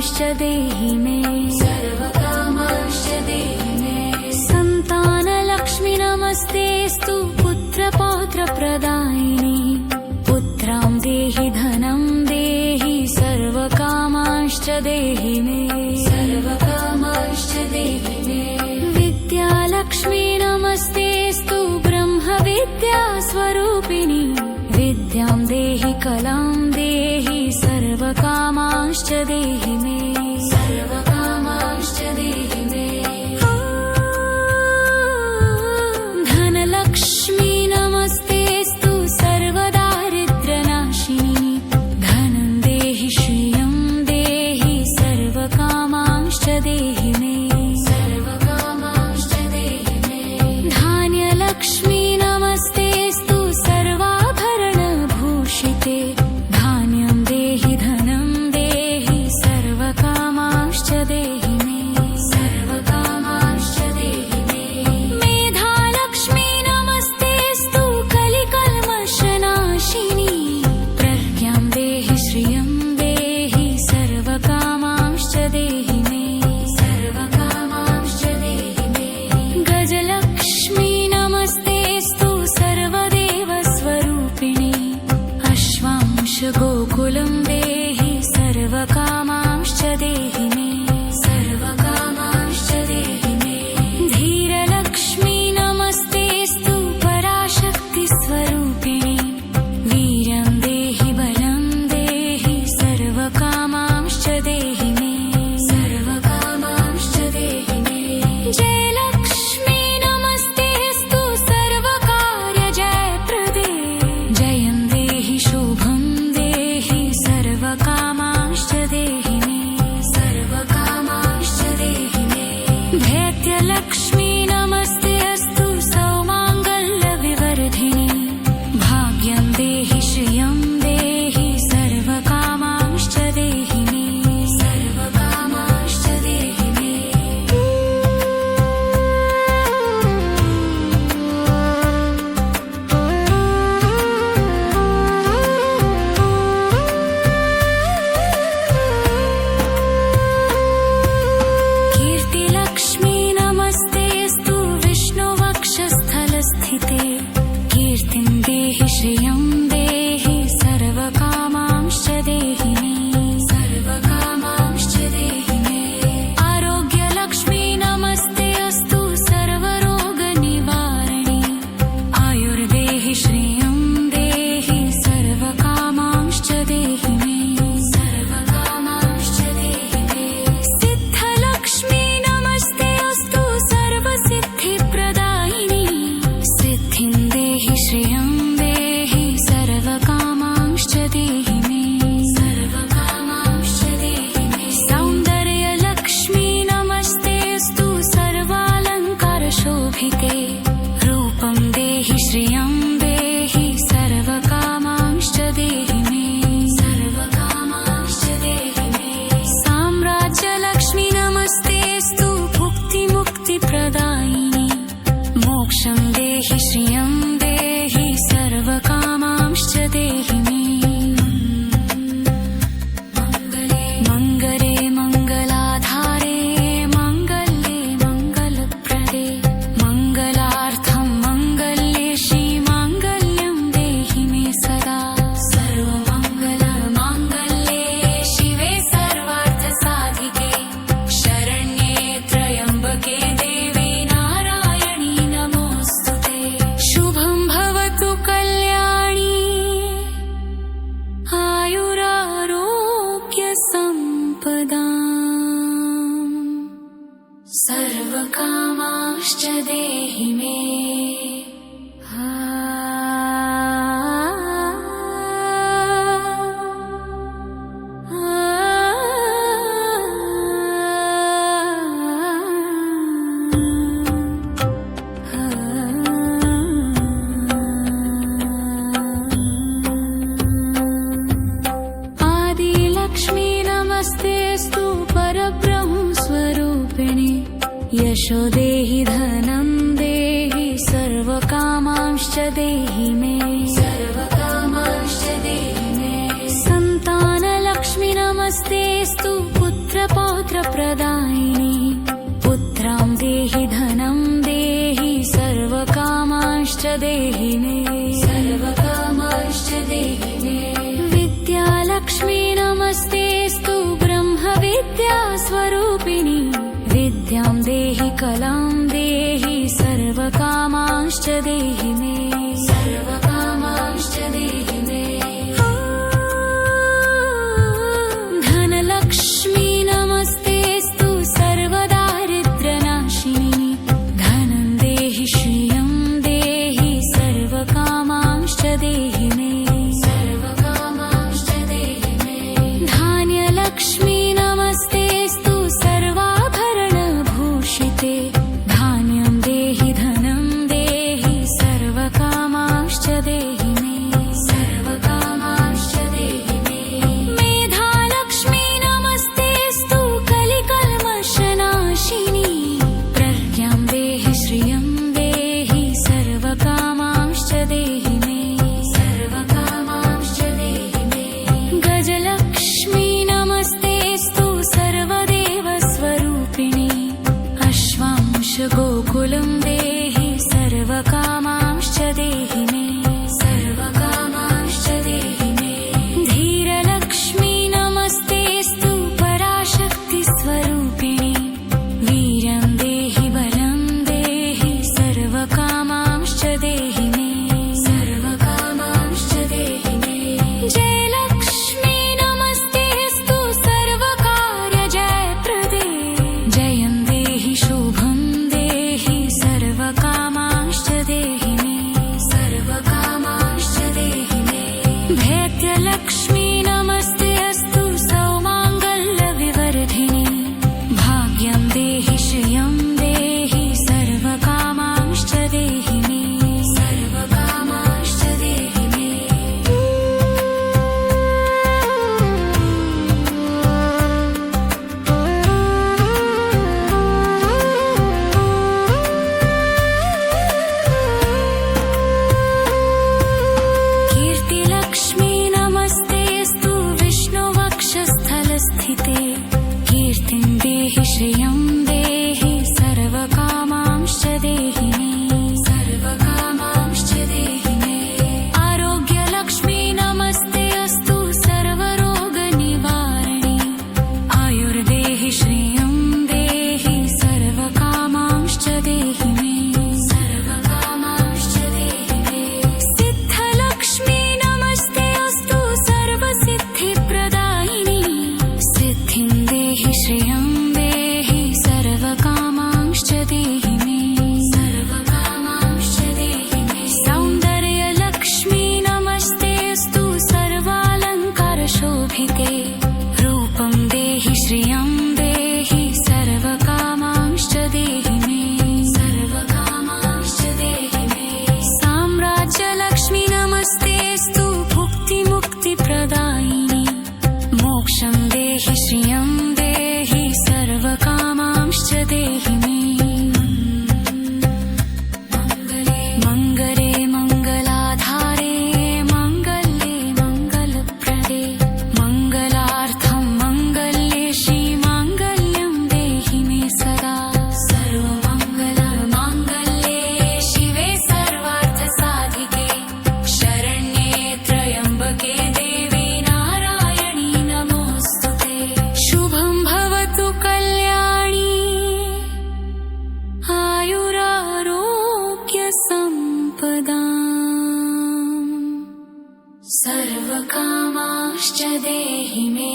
सर्वकामांश्च देहि मे सन्तानलक्ष्मी नमस्तेऽस्तु पुत्रपौत्रप्रदायिनि पुत्रां देहि धनं देहि सर्वकामांश्च देहि मे विद्यालक्ष्मी नमस्तेऽस्तु ब्रह्मविद्यास्वरूपिणि विद्यां देहि कलां देहि सर्वकामांश्च देहि मे धनलक्ष्मी नमस्तेऽस्तु सर्वदारिद्र्यनाशिनि धनं देहि श्रियं देहि सर्वकामांश्च देहि मे धान्यलक्ष्मी नमस्तेऽस्तु सर्वाभरणभूषिते धान्यं देहि धनं देहि सर्वकामांश्च देहि मे मेधालक्ष्मी नमस्तेऽस्तु कलिकल्मषनाशिनि प्रज्ञां देहि श्रियं देहि सर्वकामांश्च देहि मे गजलक्ष्मी नमस्तेऽस्तु सर्वदेवस्वरूपिणि अश्वांश गोकुलं देहि सर्वकामांश्च देहि मे धीरलक्ष्मी नमस्तेऽस्तु पराशक्तिस्वरूपिणि वीर्यं देहि बलं देहि सर्वकामांश्च देहि मे जयलक्ष्मी नमस्तेऽस्तु सर्वकार्यजयप्रदे जयं देहि शुभं देहि सर्वकामांश्च देहि मे दैत्यलक्ष्मी नमस्तेऽस्तु सौमाङ्गल्यविवर्धिनि भाग्यं देहि श्रियं देहि सर्वकामांश्च देहि मे कीर्तिलक्ष्मी नमस्तेऽस्तु विष्णुवक्षस्थलस्थिते कीर्तिं देहि श्रियं देहि सर्वकामांश्च देहि मे आरोग्यलक्ष्मी नमस्तेऽस्तु सर्वरोगनिवारिणि आयुर्देहि श्रियं देहि सर्वकामांश्च देहि मे सिद्धलक्ष्मी नमस्तेऽस्तु सर्वसिद्धिप्रदायिनि सिद्धिं देहि श्रियं देहि सर्वकामांश्च देहि मे सौन्दर्यलक्ष्मी नमस्तेऽस्तु सर्वालङ्कारशोभिते रूपं देहि श्रियं देहि सर्वकामांश्च देहि मे साम्राज्यलक्ष्मी नमस्तेऽस्तु भुक्तिमुक्तिप्रदायिनि मोक्षं देहि श्रियं देहि सर्वकामांश्च देहि मे मङ्गले मङ्गलाधारे मङ्गल्ये मङ्गलप्रदे मङ्गलार्थं मङ्गल्ये श्रीमाङ्गल्यं देहि मे सदा सर्वमङ्गलमाङ्गल्ये शिवे सर्वार्थसाधिके शरण्ये त्र्यम्बके देवी नारायणी नमोऽस्तुते शुभं भवतु कल्याणी आयुरारोग्यसम्पदाम् सर्वकामांश्च देहि मे आदिलक्ष्मी नमस्तेऽस्तु परब्रह्मस्वरूपिणि यशो देहि धनं देहि सर्वकामांश्च देहि मे सन्तानलक्ष्मी नमस्ते नमस्तेऽस्तु पुत्रपौत्रप्रदायिनि पुत्रां देहि धनं देहि सर्वकामांश्च देहि मे सर्वकामांश्च देहि मे विद्यालक्ष्मी नमस्तेऽस्तु ब्रह्मविद्यास्वरूपिणि विद्यां देहि कलां देहि सर्वकामांश्च देहि मे सर्वकामांश्च देहि मे धनलक्ष्मी नमस्तेऽस्तु सर्वदारिद्र्यनाशिनि धनं देहि श्रियं देहि सर्वकामांश्च देहि मे सर्वकामांश्च देहि मे धान्यलक्ष्मी नमस्तेऽस्तु सर्वाभरणभूषिते धान्यं देहि धनं देहि सर्वकामांश्च देहि मे सर्वकामांश्च देहि मे मेधालक्ष्मी नमस्तेऽस्तु कलिकल्मषनाशिनि प्रज्ञां देहि श्रियं देहि सर्वकामांश्च देहि मे सर्वकामांश्च देहि मे गजलक्ष्मी नमस्तेऽस्तु सर्वदेवस्वरूपिणि अश्वांशगोकुलं देहि सर्वकामांश्च देहि मे सर्वकामांश्च देहि मे धीरलक्ष्मी नमस्तेऽस्तु पराशक्तिस्वरूपिणि वीर्यं देहि बलं देहि सर्वकामांश्च देहि मे सर्वकामांश्च देहि मे जयलक्ष्मी नमस्तेऽस्तु सर्वकार्यजयप्रदे जयं देहि शुभं देहि सर्वकामांश्च देहि मे सर्वकामांश्च देहि मे भैत्यलक्ष्मी नमस्तेऽस्तु सौमाङ्गल्यविवर्धिनि भाग्यं देहि श्रियं देहि सर्वकामांश्च देहि मे सर्वकामांश्च देहि मे कीर्तिलक्ष्मी नमस्तेऽस्तु विष्णुवक्षस्थलस्थिते कीर्तिं देहि श्रियं देहि सर्वकामांश्च देहि मे सर्वकामांश्च देहि मे आरोग्यलक्ष्मी नमस्तेऽस्तु सर्वरोगनिवारिणि आयुर्देहि श्रियं देहि सर्वकामांश्च देहि मे सर्वकामांश्च देहि मे सिद्धलक्ष्मी नमस्तेऽस्तु सर्वसिद्धिप्रदायिनि सिद्धिं देहि श्रियं देहि सर्वकामांश्च देहि मे सर्वकामांश्च देहि मे सौन्दर्यलक्ष्मी नमस्तेऽस्तु सर्वालङ्कारशोभिते रूपं देहि श्रियं देहि सर्वकामांश्च देहि मे सर्वकामांश्च देहि मे साम्राज्यलक्ष्मी नमस्तेऽस्तु भुक्तिमुक्तिप्रदायिनि मोक्षं देहि श्रियं देहि सर्वकामांश्च देहि मे मङ्गले मङ्गलाधारे मङ्गल्ये मङ्गलप्रदे मङ्गलार्थं मङ्गल्ये श्रीमाङ्गल्यं देहि मे सदा सर्वमङ्गलमाङ्गल्ये शिवे सर्वार्थसाधिके शरण्ये त्र्यम्बके देवी नारायणी नमोऽस्तुते शुभं भवतु कल्याणी आयुरारोग्यसम्पदाम् सर्वकामांश्च देहि मे